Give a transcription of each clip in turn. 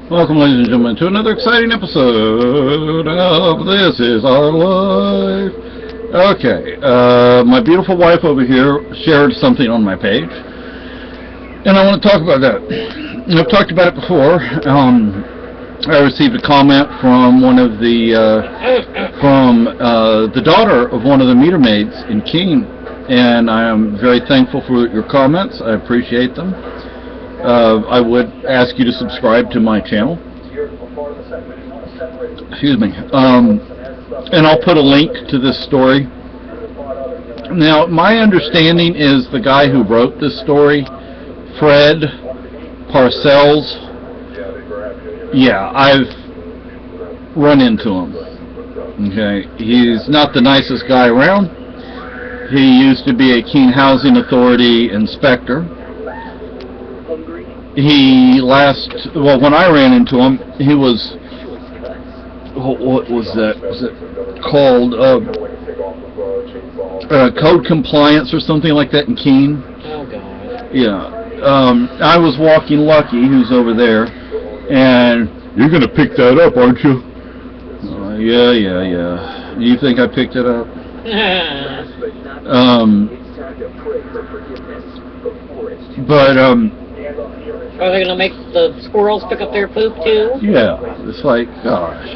Welcome, ladies and gentlemen, to another exciting episode of This Is Our Life. Okay, my beautiful wife over here shared something on my page, and I want to talk about that. I've talked about it before. I received a comment from one of the daughter of one of the meter maids in Keene, and I am very thankful for your comments. I appreciate them. I would ask you to subscribe to my channel. Excuse me. And I'll put a link to this story. Now, my understanding is the guy who wrote this story, Fred Parcells. Yeah, I've run into him. Okay, he's not the nicest guy around. He used to be a Keene Housing Authority inspector. When I ran into him, he was, what was that? Was it called code compliance or something like that in Keene? Oh, God. Yeah. I was walking Lucky, who's over there, and you're going to pick that up, aren't you? Yeah. You think I picked it up? Are they going to make the squirrels pick up their poop, too? Yeah, it's like, gosh.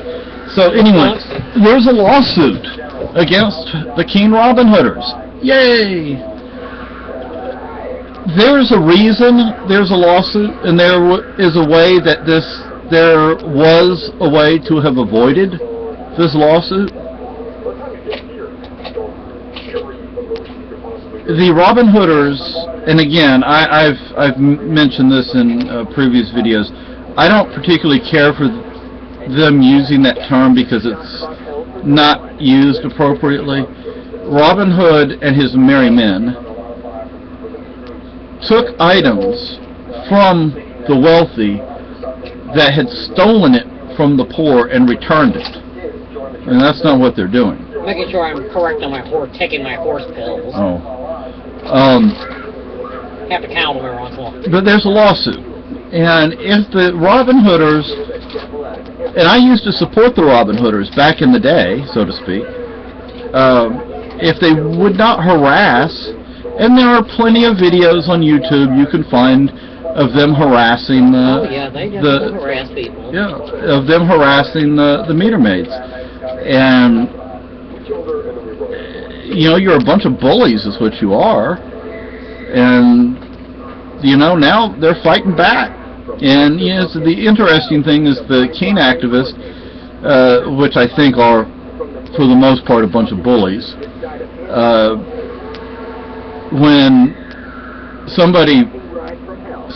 So anyway, there's a lawsuit against the Keene Robin Hooders. Yay! There's a reason there's a lawsuit, and there was a way to have avoided this lawsuit. The Robin Hooders, and again, I've mentioned this in previous videos, I don't particularly care for them using that term because it's not used appropriately. Robin Hood and his merry men took items from the wealthy that had stolen it from the poor and returned it. And that's not what they're doing. Making sure I'm correct on my taking my horse pills. Oh. Have to count them every once in a while. But there's a lawsuit. And if the Robin Hooders, and I used to support the Robin Hooders back in the day, so to speak, if they would not harass, and there are plenty of videos on YouTube you can find of them harassing harass people. Yeah, of them harassing the meter maids. And you're a bunch of bullies is what you are. And now they're fighting back. And so the interesting thing is the Keene activists, which I think are for the most part a bunch of bullies, when somebody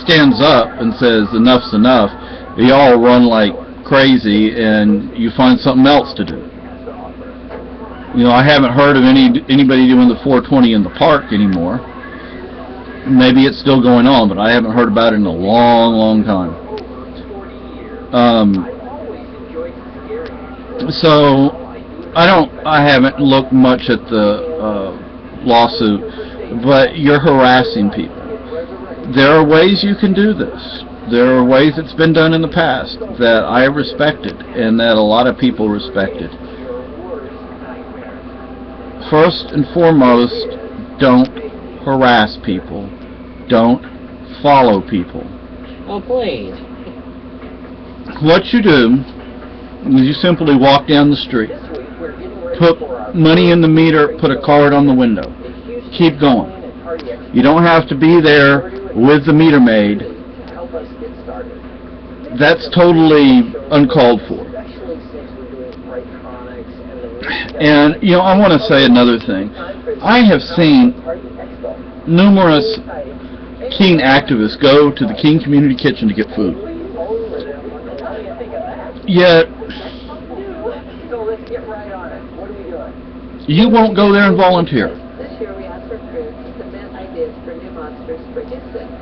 stands up and says enough's enough, they all run like crazy and you find something else to do. I haven't heard of anybody doing the 420 in the park anymore. Maybe it's still going on, but I haven't heard about it in a long time. So I haven't looked much at the lawsuit, but you're harassing people. There are ways you can do this. There are ways it's been done in the past that I respected and that a lot of people respected. First and foremost, don't harass people. Don't follow people. Oh, please. What you do is you simply walk down the street, put money in the meter, put a card on the window. Keep going. You don't have to be there with the meter maid. That's totally uncalled for. And, I want to say another thing. I have seen numerous Keene activists go to the Keene Community Kitchen to get food. Yet, you won't go there and volunteer.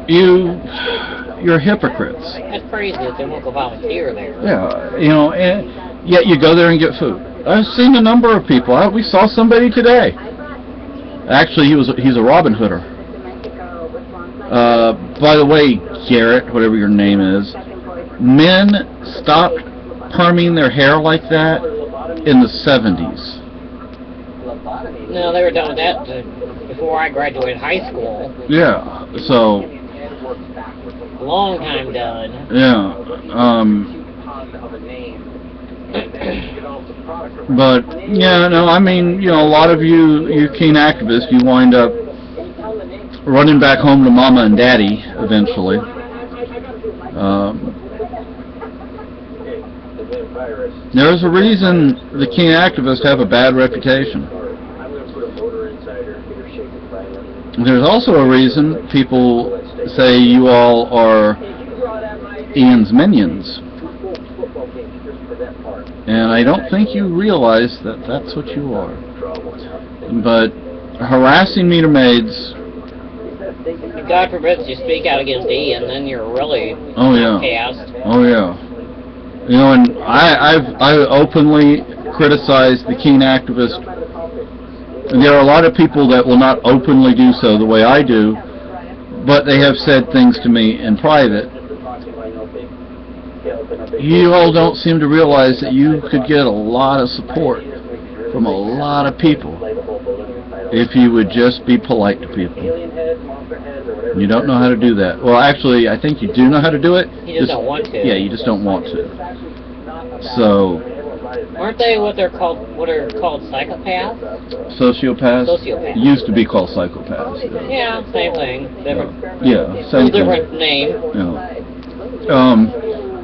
You're hypocrites. That's crazy that they won't go volunteer there. Yeah, and yet you go there and get food. I've seen a number of people. We saw somebody today. Actually, he's a Robin Hooder. By the way, Garrett, whatever your name is, Men stopped perming their hair like that in the 70s. No, they were done with that before I graduated high school. Yeah, so... Long time done. Yeah, but, yeah, no, I mean, a lot of you keen activists, you wind up running back home to mama and daddy eventually. There's a reason the keen activists have a bad reputation. There's also a reason people say you all are Ian's minions. And I don't think you realize that that's what you are. But harassing meter maids... God forbid you speak out against Ian, then you're really outcast. Oh yeah. And I openly criticize the keen activist. There are a lot of people that will not openly do so the way I do, but they have said things to me in private. You all don't seem to realize that you could get a lot of support from a lot of people if you would just be polite to people. You don't know how to do that. Well, actually, I think you do know how to do it. You just don't want to. Yeah, you just don't want to. So... Aren't they what are called psychopaths? Sociopaths? Sociopaths. Used to be called psychopaths. Yeah, same thing. Different. Yeah, same thing. Different name.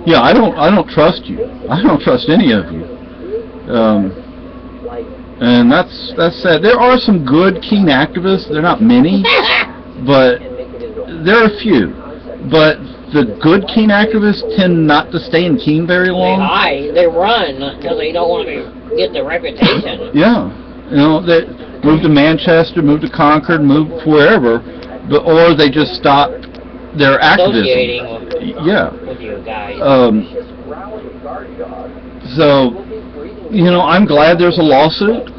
Yeah, I don't trust you. I don't trust any of you. And that's sad. There are some good keen activists. They're not many, but there are a few. But the good keen activists tend not to stay in keen very long. They run because they don't want to get the reputation. Yeah, they move to Manchester, move to Concord, move wherever, or they just stop their activism. With you guys. So, I'm glad there's a lawsuit.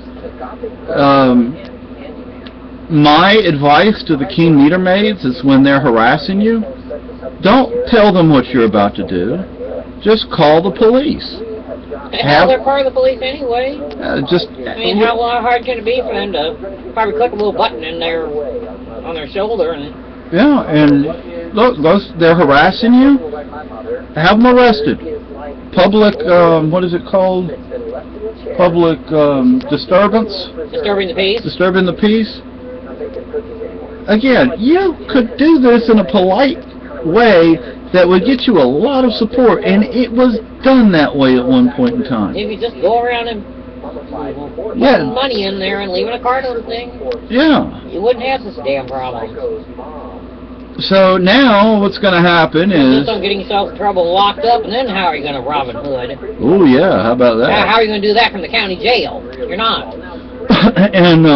My advice to the keen meter maids is when they're harassing you, don't tell them what you're about to do. Just call the police. They're part of the police anyway. How hard can it be for them to probably click a little button on their shoulder and... Yeah, and look, they're harassing you. Have them arrested. Public, what is it called? Public disturbance. Disturbing the peace. Disturbing the peace. Again, you could do this in a polite way that would get you a lot of support, and it was done that way at one point in time. If you just go around and put money in there and leaving a card on the thing, you wouldn't have this damn problem. So now what's going to happen is... Just don't getting yourself in trouble and locked up, and then how are you going to Robin Hood? Oh yeah, how about that? How are you going to do that from the county jail? You're not. And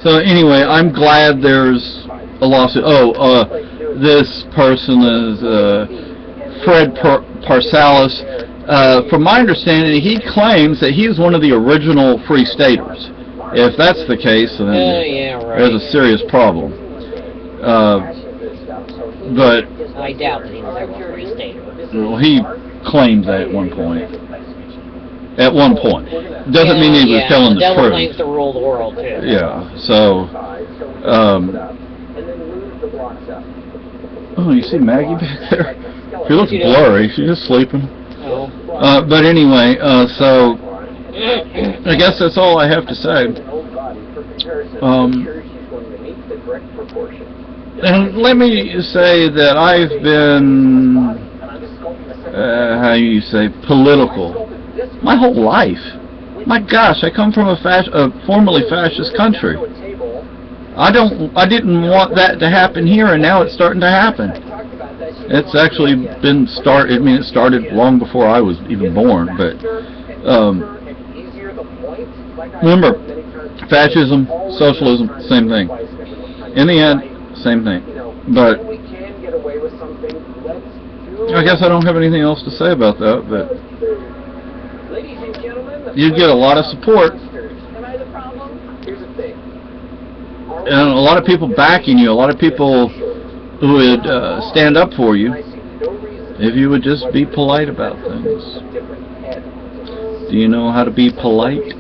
so anyway, I'm glad there's a lawsuit. This person is Fred Parsalis. From my understanding, he claims that he was one of the original Free Staters. If that's the case, then there's a serious problem. But I doubt that he was ever a Free Stater. Well, he claimed that at one point. At one point. Doesn't mean he was telling the truth. The devil claims to rule the world, too. Yeah, so... oh, you see Maggie back there? She looks blurry. She's just sleeping. Oh. But anyway, so... I guess that's all I have to say. And let me say that I've been... how you say, political. My whole life. My gosh, I come from a formerly fascist country. I didn't want that to happen here, and now it's starting to happen. It's actually been it started long before I was even born, but remember, fascism, socialism, same thing. In the end, same thing. But I guess I don't have anything else to say about that, but you get a lot of support. and a lot of people backing you, a lot of people who would stand up for you if you would just be polite about things. Do you know how to be polite?